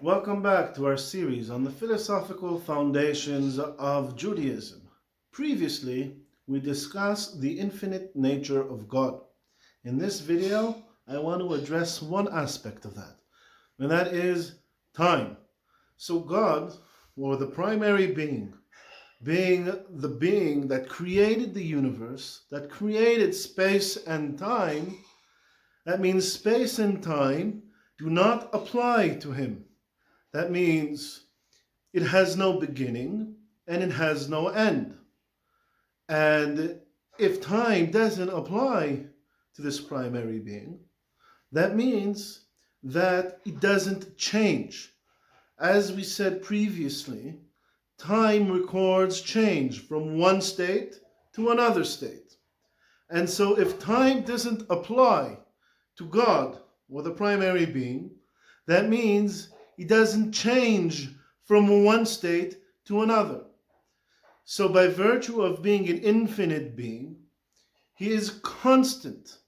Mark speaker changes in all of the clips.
Speaker 1: Welcome back to our series on the philosophical foundations of Judaism. Previously, we discussed the infinite nature of God. In this video, I want to address one aspect of that, and that is time. So God, or the primary being the being that created the universe, that created space and time, that means space and time do not apply to him. That means it has no beginning and it has no end. And if time doesn't apply to this primary being, that means that it doesn't change. As we said previously, time records change from one state to another state. And so if time doesn't apply to God or the primary being, that means he doesn't change from one state to another. So by virtue of being an infinite being, he is constant.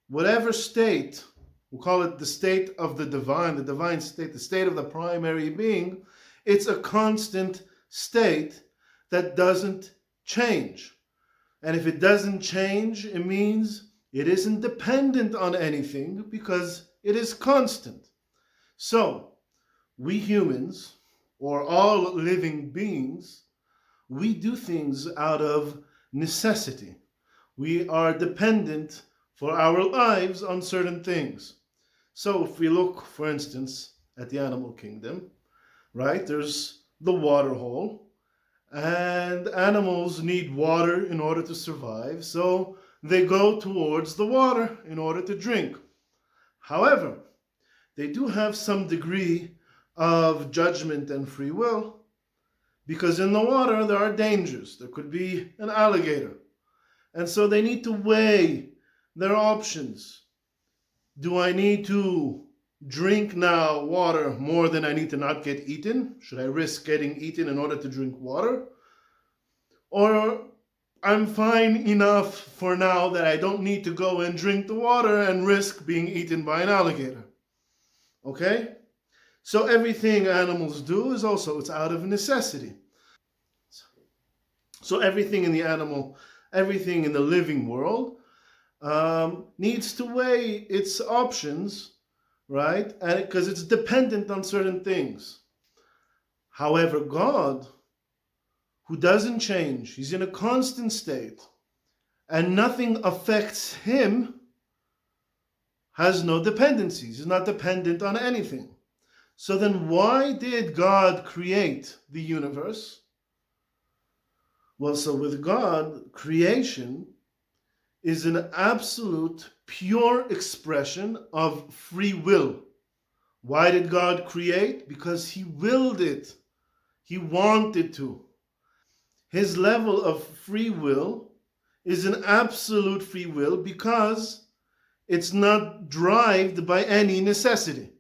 Speaker 1: Whatever state, we'll call it the state of the divine state, the state of the primary being, it's a constant state that doesn't change. And if it doesn't change, it means it isn't dependent on anything because it is constant. So, we humans, or all living beings, we do things out of necessity. We are dependent for our lives on certain things. So if we look, for instance, at the animal kingdom, right, there's the water hole, and animals need water in order to survive, so they go towards the water in order to drink. However, they do have some degree of judgment and free will, because in the water there are dangers. There could be an alligator. And so they need to weigh their options. Do I need to drink now water more than I need to not get eaten? Should I risk getting eaten in order to drink water? Or I'm fine enough for now that I don't need to go and drink the water and risk being eaten by an alligator. Okay? So everything animals do is also, it's out of necessity. So everything in the living world needs to weigh its options, right? And because it's dependent on certain things. However, God, who doesn't change, he's in a constant state, and nothing affects him, has no dependencies. He's not dependent on anything. So then why did God create the universe? Well, so with God, creation is an absolute, pure expression of free will. Why did God create? Because he willed it. He wanted to. His level of free will is an absolute free will because it's not driven by any necessity.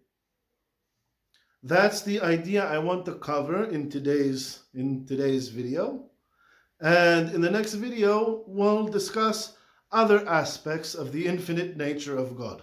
Speaker 1: That's the idea I want to cover in today's video. And in the next video, we'll discuss other aspects of the infinite nature of God.